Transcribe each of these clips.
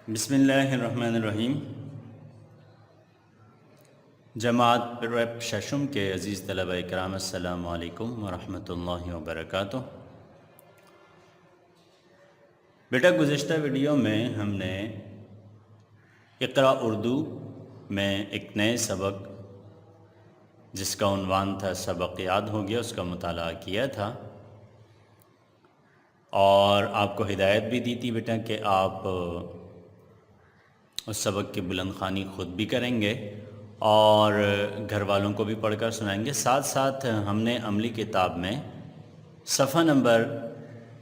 بسم اللہ الرحمن الرحیم۔ جماعت پریپ ششم کے عزیز طلبہ کرام، السلام علیکم ورحمۃ اللہ وبرکاتہ۔ بیٹا، گزشتہ ویڈیو میں ہم نے اقرا اردو میں ایک نئے سبق جس کا عنوان تھا سبق یاد ہو گیا، اس کا مطالعہ کیا تھا اور آپ کو ہدایت بھی دی تھی بیٹا کہ آپ اس سبق کی بلند خوانی خود بھی کریں گے اور گھر والوں کو بھی پڑھ کر سنائیں گے۔ ساتھ ساتھ ہم نے عملی کتاب میں صفحہ نمبر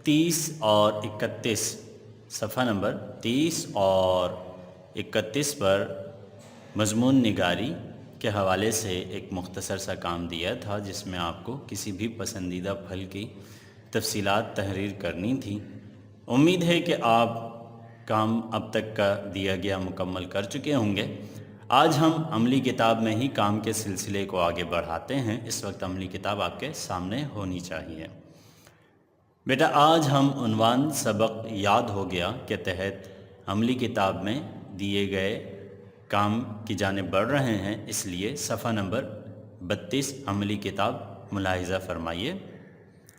30 اور 31 صفحہ نمبر 30 اور 31 پر مضمون نگاری کے حوالے سے ایک مختصر سا کام دیا تھا، جس میں آپ کو کسی بھی پسندیدہ پھل کی تفصیلات تحریر کرنی تھی۔ امید ہے کہ آپ کام اب تک کا دیا گیا مکمل کر چکے ہوں گے۔ آج ہم عملی کتاب میں ہی کام کے سلسلے کو آگے بڑھاتے ہیں۔ اس وقت عملی کتاب آپ کے سامنے ہونی چاہیے۔ بیٹا، آج ہم عنوان سبق یاد ہو گیا کے تحت عملی کتاب میں دیے گئے کام کی جانب بڑھ رہے ہیں، اس لیے صفحہ نمبر 32 عملی کتاب ملاحظہ فرمائیے۔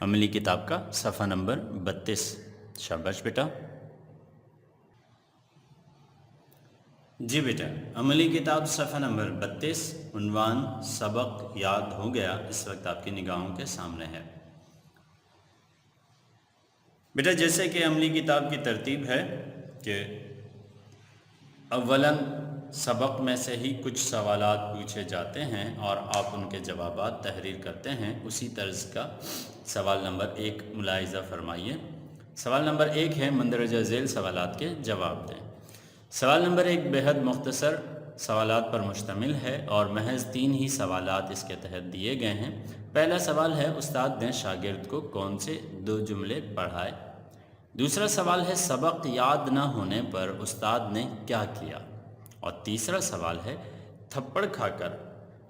عملی کتاب کا صفحہ نمبر 32۔ شاباش بیٹا۔ جی بیٹا، عملی کتاب صفحہ نمبر 32، عنوان سبق یاد ہو گیا، اس وقت آپ کی نگاہوں کے سامنے ہے۔ بیٹا، جیسے کہ عملی کتاب کی ترتیب ہے کہ اولاً سبق میں سے ہی کچھ سوالات پوچھے جاتے ہیں اور آپ ان کے جوابات تحریر کرتے ہیں۔ اسی طرز کا سوال نمبر 1 ملاحظہ فرمائیے۔ سوال نمبر 1 ہے مندرجہ ذیل سوالات کے جواب دیں۔ سوال نمبر 1 بہت مختصر سوالات پر مشتمل ہے اور محض 3 ہی سوالات اس کے تحت دیے گئے ہیں۔ پہلا سوال ہے استاد نے شاگرد کو کون سے 2 جملے پڑھائے۔ دوسرا سوال ہے سبق یاد نہ ہونے پر استاد نے کیا کیا۔ اور تیسرا سوال ہے تھپڑ کھا کر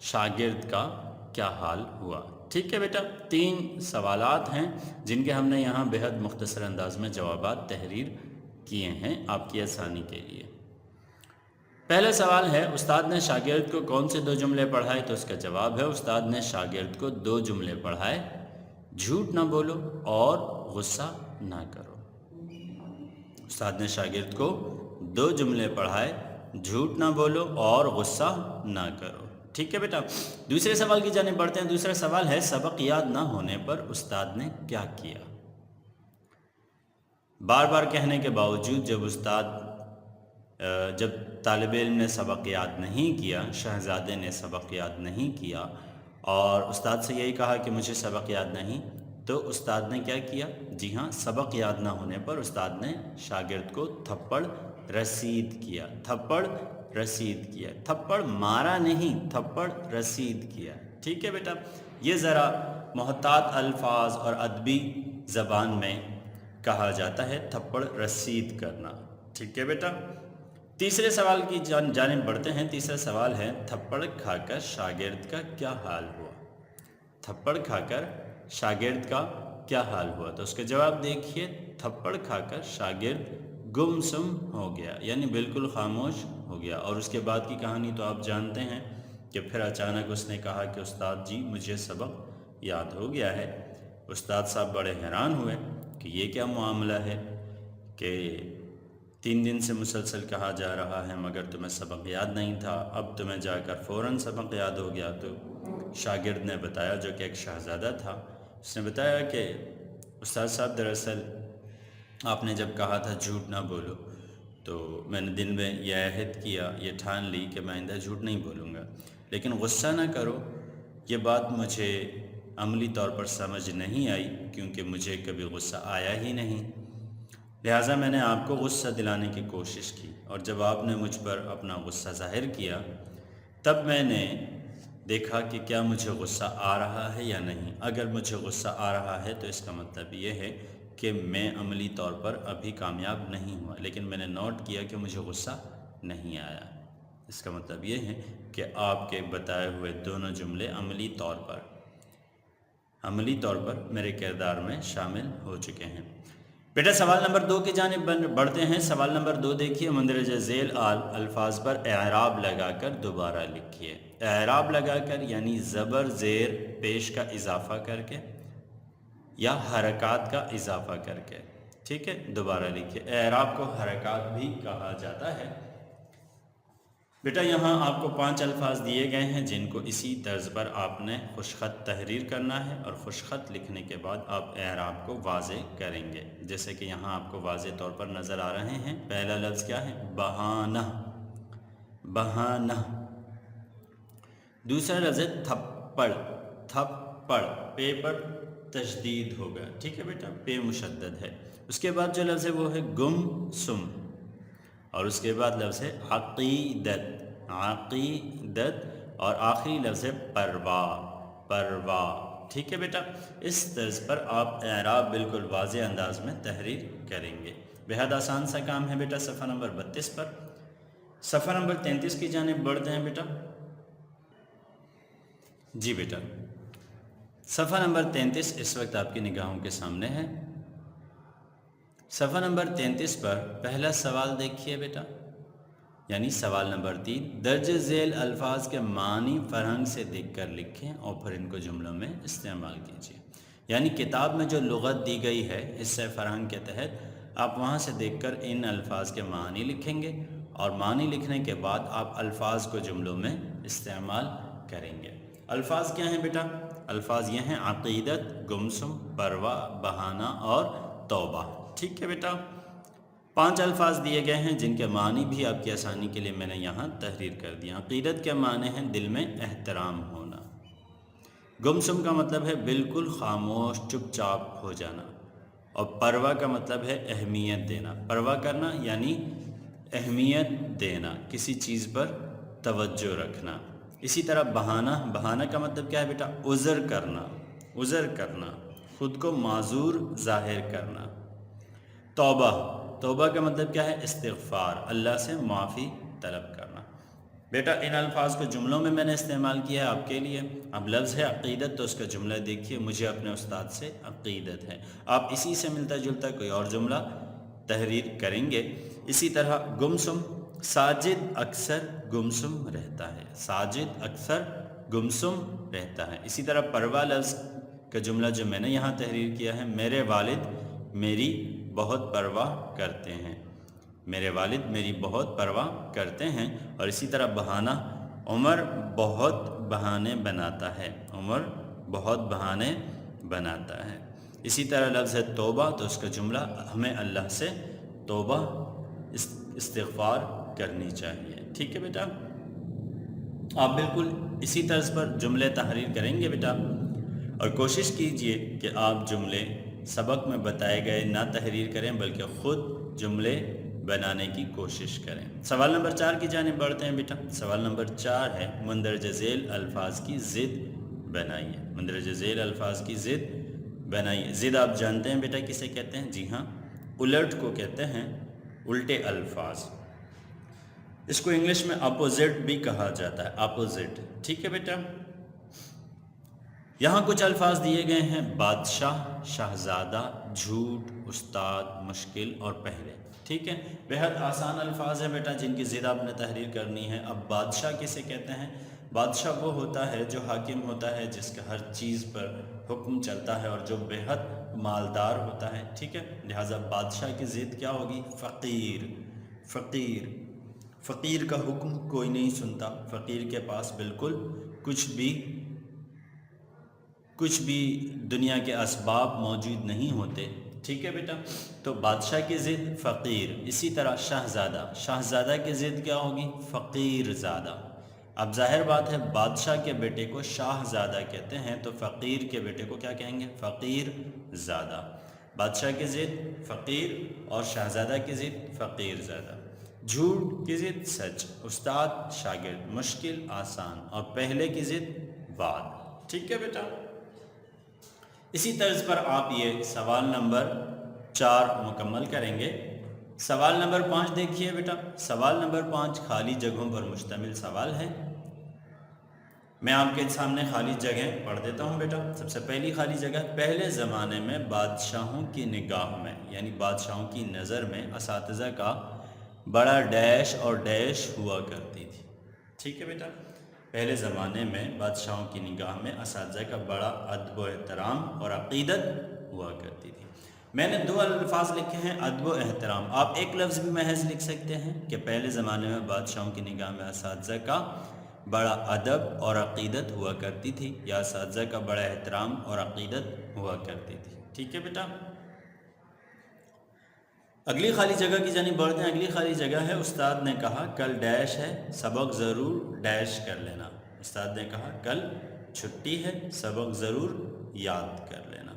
شاگرد کا کیا حال ہوا۔ ٹھیک ہے بیٹا، 3 سوالات ہیں جن کے ہم نے یہاں بہت مختصر انداز میں جوابات تحریر کیے ہیں آپ کی آسانی کے لیے۔ پہلا سوال ہے استاد نے شاگرد کو کون سے 2 جملے پڑھائے، تو اس کا جواب ہے استاد نے شاگرد کو 2 جملے پڑھائے، جھوٹ نہ بولو اور غصہ نہ کرو۔ استاد نے شاگرد کو 2 جملے پڑھائے، جھوٹ نہ بولو اور غصہ نہ کرو۔ ٹھیک ہے بیٹا، دوسرے سوال کی جانب بڑھتے ہیں۔ دوسرا سوال ہے سبق یاد نہ ہونے پر استاد نے کیا کیا۔ بار بار کہنے کے باوجود جب طالب علم نے سبق یاد نہیں کیا، شہزادے نے سبق یاد نہیں کیا اور استاد سے یہی کہا کہ مجھے سبق یاد نہیں، تو استاد نے کیا کیا؟ جی ہاں، سبق یاد نہ ہونے پر استاد نے شاگرد کو تھپڑ رسید کیا۔ تھپڑ رسید کیا، تھپڑ مارا نہیں، تھپڑ رسید کیا۔ ٹھیک ہے بیٹا، یہ ذرا محتاط الفاظ اور ادبی زبان میں کہا جاتا ہے تھپڑ رسید کرنا۔ ٹھیک ہے بیٹا، تیسرے سوال کی جانب بڑھتے ہیں۔ تیسرا سوال ہے تھپڑ کھا کر شاگرد کا کیا حال ہوا۔ تھپڑ کھا کر شاگرد کا کیا حال ہوا، تو اس کا جواب دیکھیے۔ تھپڑ کھا کر شاگرد گمسم ہو گیا، یعنی بالکل خاموش ہو گیا۔ اور اس کے بعد کی کہانی تو آپ جانتے ہیں کہ پھر اچانک اس نے کہا کہ استاد جی مجھے سبق یاد ہو گیا ہے۔ استاد صاحب بڑے حیران ہوئے کہ یہ کیا معاملہ ہے کہ 3 دن سے مسلسل کہا جا رہا ہے مگر تمہیں سبق یاد نہیں تھا، اب تمہیں جا کر فوراً سبق یاد ہو گیا۔ تو شاگرد نے بتایا، جو کہ ایک شہزادہ تھا، اس نے بتایا کہ استاد صاحب دراصل آپ نے جب کہا تھا جھوٹ نہ بولو، تو میں نے دن میں یہ عہد کیا، یہ ٹھان لی کہ میں آئندہ جھوٹ نہیں بولوں گا، لیکن غصہ نہ کرو، یہ بات مجھے عملی طور پر سمجھ نہیں آئی کیونکہ مجھے کبھی غصہ آیا ہی نہیں، لہٰذا میں نے آپ کو غصہ دلانے کی کوشش کی، اور جب آپ نے مجھ پر اپنا غصہ ظاہر کیا تب میں نے دیکھا کہ کیا مجھے غصہ آ رہا ہے یا نہیں۔ اگر مجھے غصہ آ رہا ہے تو اس کا مطلب یہ ہے کہ میں عملی طور پر ابھی کامیاب نہیں ہوا، لیکن میں نے نوٹ کیا کہ مجھے غصہ نہیں آیا۔ اس کا مطلب یہ ہے کہ آپ کے بتائے ہوئے دونوں جملے عملی طور پر میرے کردار میں شامل ہو چکے ہیں۔ بیٹا سوال نمبر 2 کی جانب بڑھتے ہیں۔ سوال نمبر 2 دیکھیے، مندرجہ ذیل الفاظ پر اعراب لگا کر دوبارہ لکھیے۔ اعراب لگا کر یعنی زبر زیر پیش کا اضافہ کر کے یا حرکات کا اضافہ کر کے، ٹھیک ہے، دوبارہ لکھیے۔ اعراب کو حرکات بھی کہا جاتا ہے۔ بیٹا یہاں آپ کو 5 الفاظ دیے گئے ہیں جن کو اسی طرز پر آپ نے خوش خط تحریر کرنا ہے، اور خوش خط لکھنے کے بعد آپ اعراب کو واضح کریں گے، جیسے کہ یہاں آپ کو واضح طور پر نظر آ رہے ہیں۔ پہلا لفظ کیا ہے؟ بہانہ، بہانہ۔ دوسرا لفظ ہے تھپڑ، تھپڑ، پے پر تشدید ہوگا، ٹھیک ہے بیٹا، پے مشدد ہے۔ اس کے بعد جو لفظ ہے وہ ہے گم سم، اور اس کے بعد لفظ ہے عقیدت، عقیدت، اور آخری لفظ ہے پروا، پروا، ٹھیک ہے بیٹا۔ اس طرز پر آپ اعراب بالکل واضح انداز میں تحریر کریں گے۔ بہت آسان سا کام ہے بیٹا۔ صفحہ نمبر 32 پر، صفحہ نمبر 33 کی جانب بڑھتے ہیں بیٹا۔ جی بیٹا، صفحہ نمبر 33 اس وقت آپ کی نگاہوں کے سامنے ہے۔ صفحہ نمبر 33 پر پہلا سوال دیکھیے بیٹا، یعنی سوال نمبر 3، درج ذیل الفاظ کے معنی فرہنگ سے دیکھ کر لکھیں اور پھر ان کو جملوں میں استعمال کیجیے۔ یعنی کتاب میں جو لغت دی گئی ہے حصہ فرہنگ کے تحت، آپ وہاں سے دیکھ کر ان الفاظ کے معنی لکھیں گے، اور معنی لکھنے کے بعد آپ الفاظ کو جملوں میں استعمال کریں گے۔ الفاظ کیا ہیں بیٹا؟ الفاظ یہ ہیں عقیدت، گمسم، پروا، بہانہ اور توبہ، ٹھیک ہے بیٹا۔ 5 الفاظ دیے گئے ہیں جن کے معنی بھی آپ کی آسانی کے لیے میں نے یہاں تحریر کر دیا۔ عقیدت کے معنی ہیں دل میں احترام ہونا، گمسم کا مطلب ہے بالکل خاموش، چپ چاپ ہو جانا، اور پروا کا مطلب ہے اہمیت دینا۔ پروا کرنا یعنی اہمیت دینا، کسی چیز پر توجہ رکھنا۔ اسی طرح بہانہ، بہانہ کا مطلب کیا ہے بیٹا؟ عذر کرنا، عذر کرنا، خود کو معذور ظاہر کرنا۔ توبہ، توبہ کا مطلب کیا ہے؟ استغفار، اللہ سے معافی طلب کرنا۔ بیٹا ان الفاظ کو جملوں میں نے استعمال کیا ہے آپ کے لیے۔ اب لفظ ہے عقیدت، تو اس کا جملہ دیکھیے، مجھے اپنے استاد سے عقیدت ہے۔ آپ اسی سے ملتا جلتا کوئی اور جملہ تحریر کریں گے۔ اسی طرح گمسم، ساجد اکثر گمسم رہتا ہے، ساجد اکثر گمسم رہتا ہے۔ اسی طرح پروا لفظ کا جملہ جو میں نے یہاں تحریر کیا ہے، میرے والد میری بہت پرواہ کرتے ہیں، میرے والد میری بہت پرواہ کرتے ہیں۔ اور اسی طرح بہانہ، عمر بہت بہانے بناتا ہے، عمر بہت بہانے بناتا ہے۔ اسی طرح لفظ ہے توبہ، تو اس کا جملہ ہمیں اللہ سے توبہ استغفار کرنی چاہیے، ٹھیک ہے بیٹا۔ آپ بالکل اسی طرز پر جملے تحریر کریں گے بیٹا، اور کوشش کیجئے کہ آپ جملے سبق میں بتائے گئے نہ تحریر کریں بلکہ خود جملے بنانے کی کوشش کریں۔ سوال نمبر 4 کی جانب بڑھتے ہیں بیٹا۔ سوال نمبر 4 ہے مندرجہ ذیل الفاظ کی ضد بنائیے، مندرجہ ذیل الفاظ کی ضد بنائیے۔ ضد آپ جانتے ہیں بیٹا کسے کہتے ہیں؟ جی ہاں، الٹ کو کہتے ہیں، الٹے الفاظ۔ اس کو انگلش میں اپوزٹ بھی کہا جاتا ہے، اپوزٹ، ٹھیک ہے بیٹا۔ یہاں کچھ الفاظ دیے گئے ہیں، بادشاہ، شہزادہ، جھوٹ، استاد، مشکل اور پہلے، ٹھیک ہے۔ بہت آسان الفاظ ہیں بیٹا جن کی ضد آپ نے تحریر کرنی ہے۔ اب بادشاہ کسے کہتے ہیں؟ بادشاہ وہ ہوتا ہے جو حاکم ہوتا ہے، جس کا ہر چیز پر حکم چلتا ہے اور جو بہت مالدار ہوتا ہے، ٹھیک ہے۔ لہٰذا بادشاہ کی ضد کیا ہوگی؟ فقیر، فقیر، فقیر کا حکم کوئی نہیں سنتا، فقیر کے پاس بالکل کچھ بھی دنیا کے اسباب موجود نہیں ہوتے، ٹھیک ہے بیٹا۔ تو بادشاہ کی ضد فقیر۔ اسی طرح شہزادہ، شہزادہ کی ضد کیا ہوگی؟ فقیر زادہ۔ اب ظاہر بات ہے بادشاہ کے بیٹے کو شاہزادہ کہتے ہیں، تو فقیر کے بیٹے کو کیا کہیں گے؟ فقیر زادہ۔ بادشاہ کی ضد فقیر، اور شہزادہ کی ضد فقیر زادہ۔ جھوٹ کی ضد سچ، استاد شاگرد، مشکل آسان، اور پہلے کی ضد بعد، ٹھیک ہے بیٹا۔ اسی طرز پر آپ یہ سوال نمبر 4 مکمل کریں گے۔ سوال نمبر 5 دیکھیے بیٹا۔ سوال نمبر 5 خالی جگہوں پر مشتمل سوال ہے۔ میں آپ کے سامنے خالی جگہ پڑھ دیتا ہوں بیٹا۔ سب سے پہلی خالی جگہ، پہلے زمانے میں بادشاہوں کی نگاہ میں یعنی بادشاہوں کی نظر میں اساتذہ کا بڑا ڈیش اور ڈیش ہوا کرتی تھی۔ ٹھیک ہے بیٹا، پہلے زمانے میں بادشاہوں کی نگاہ میں اساتذہ کا بڑا ادب و احترام اور عقیدت ہوا کرتی تھی۔ میں نے 2 الفاظ لکھے ہیں، ادب و احترام۔ آپ ایک لفظ بھی محض لکھ سکتے ہیں کہ پہلے زمانے میں بادشاہوں کی نگاہ میں اساتذہ کا بڑا ادب اور عقیدت ہوا کرتی تھی، یا اساتذہ کا بڑا احترام اور عقیدت ہوا کرتی تھی۔ ٹھیک ہے بیٹا، اگلی خالی جگہ کی جانب بڑھتے ہیں۔ اگلی خالی جگہ ہے، استاد نے کہا کل ڈیش ہے، سبق ضرور ڈیش کر لینا۔ استاد نے کہا کل چھٹی ہے، سبق ضرور یاد کر لینا۔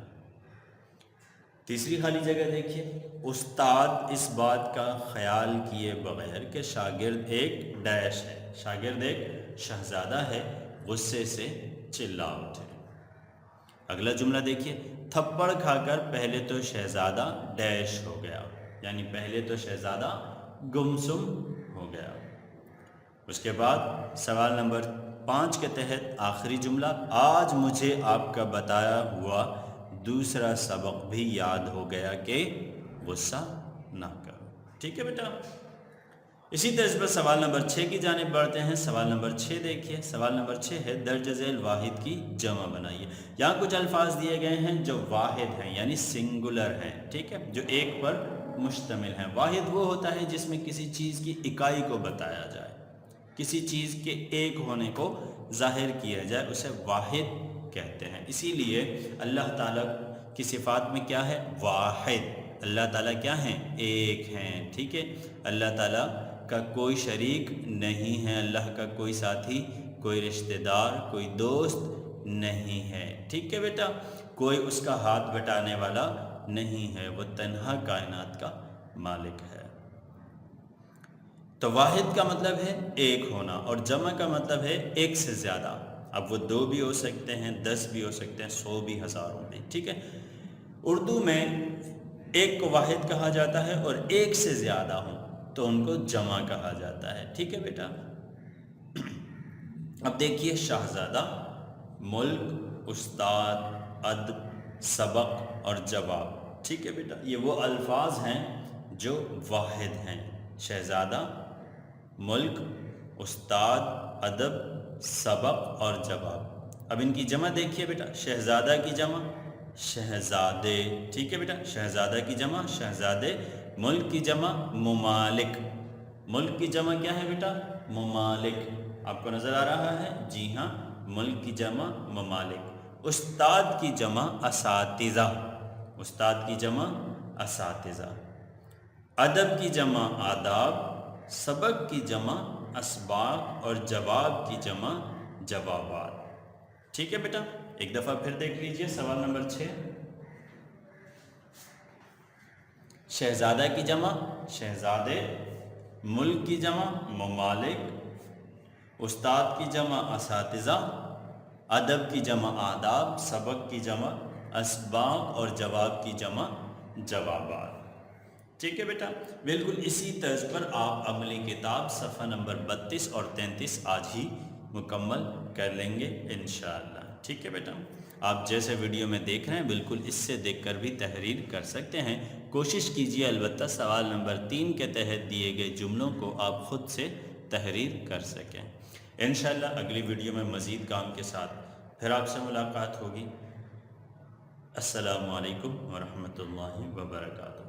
تیسری خالی جگہ دیکھیے، استاد اس بات کا خیال کیے بغیر کہ شاگرد ایک ڈیش ہے، شاگرد ایک شہزادہ ہے، غصے سے چلا اٹھے۔ اگلا جملہ دیکھیے، تھپڑ کھا کر پہلے تو شہزادہ ڈیش ہو گیا، یعنی پہلے تو شہزادہ گمسم ہو گیا۔ اس کے بعد سوال نمبر 5 کے تحت آخری جملہ، آج مجھے آپ کا بتایا ہوا دوسرا سبق بھی یاد ہو گیا کہ غصہ نہ کرو۔ ٹھیک ہے بیٹا، اسی طرح پر سوال نمبر 6 کی جانب بڑھتے ہیں۔ سوال نمبر 6 دیکھیے، سوال نمبر 6 ہے درج ذیل واحد کی جمع بنائیے۔ یہاں کچھ الفاظ دیے گئے ہیں جو واحد ہیں یعنی سنگولر ہیں، ٹھیک ہے، جو ایک پر مشتمل ہیں۔ واحد وہ ہوتا ہے جس میں کسی چیز کی اکائی کو بتایا جائے، کسی چیز کے ایک ہونے کو ظاہر کیا جائے، اسے واحد کہتے ہیں۔ اسی لیے اللہ تعالیٰ کی صفات میں کیا ہے؟ واحد۔ اللہ تعالیٰ کیا ہیں؟ ایک ہیں، ٹھیک ہے۔ اللہ تعالیٰ کا کوئی شریک نہیں ہے، اللہ کا کوئی ساتھی، کوئی رشتہ دار، کوئی دوست نہیں ہے، ٹھیک ہے بیٹا، کوئی اس کا ہاتھ بٹانے والا نہیں ہے، وہ تنہا کائنات کا مالک ہے۔ تو واحد کا مطلب ہے ایک ہونا، اور جمع کا مطلب ہے ایک سے زیادہ۔ اب وہ 2 بھی ہو سکتے ہیں، 10 بھی ہو سکتے ہیں، 100 بھی، ہزاروں بھی، ٹھیک ہے۔ اردو میں ایک کو واحد کہا جاتا ہے اور ایک سے زیادہ ہوں تو ان کو جمع کہا جاتا ہے، ٹھیک ہے بیٹا۔ اب دیکھیے، شہزادہ، ملک، استاد، ادب، سبق اور جواب، ٹھیک ہے بیٹا، یہ وہ الفاظ ہیں جو واحد ہیں۔ شہزادہ، ملک، استاد، ادب، سبق اور جواب۔ اب ان کی جمع دیکھیے بیٹا، شہزادہ کی جمع شہزادے، ٹھیک ہے بیٹا، شہزادہ کی جمع شہزادے، ملک کی جمع ممالک، ملک کی جمع کیا ہے بیٹا؟ ممالک، آپ کو نظر آ رہا ہے؟ جی ہاں، ملک کی جمع ممالک۔ استاد کی جمع اساتذہ، استاد کی جمع اساتذہ۔ ادب کی جمع آداب، سبق کی جمع اسباق اور جواب کی جمع جوابات، ٹھیک ہے بیٹا۔ ایک دفعہ پھر دیکھ لیجئے سوال نمبر 6، شہزادہ کی جمع شہزادے، ملک کی جمع ممالک، استاد کی جمع اساتذہ، ادب کی جمع آداب، سبق کی جمع اسباق اور جواب کی جمع جوابات، ٹھیک ہے بیٹا۔ بالکل اسی طرز پر آپ عملی کتاب صفحہ نمبر 32 اور 33 آج ہی مکمل کر لیں گے انشاءاللہ، ٹھیک ہے بیٹا۔ آپ جیسے ویڈیو میں دیکھ رہے ہیں بالکل اس سے دیکھ کر بھی تحریر کر سکتے ہیں۔ کوشش کیجئے البتہ سوال نمبر 3 کے تحت دیے گئے جملوں کو آپ خود سے تحریر کر سکیں۔ انشاءاللہ اگلی ویڈیو میں مزید کام کے ساتھ پھر آپ سے ملاقات ہوگی۔ السلام علیکم ورحمۃ اللہ وبرکاتہ۔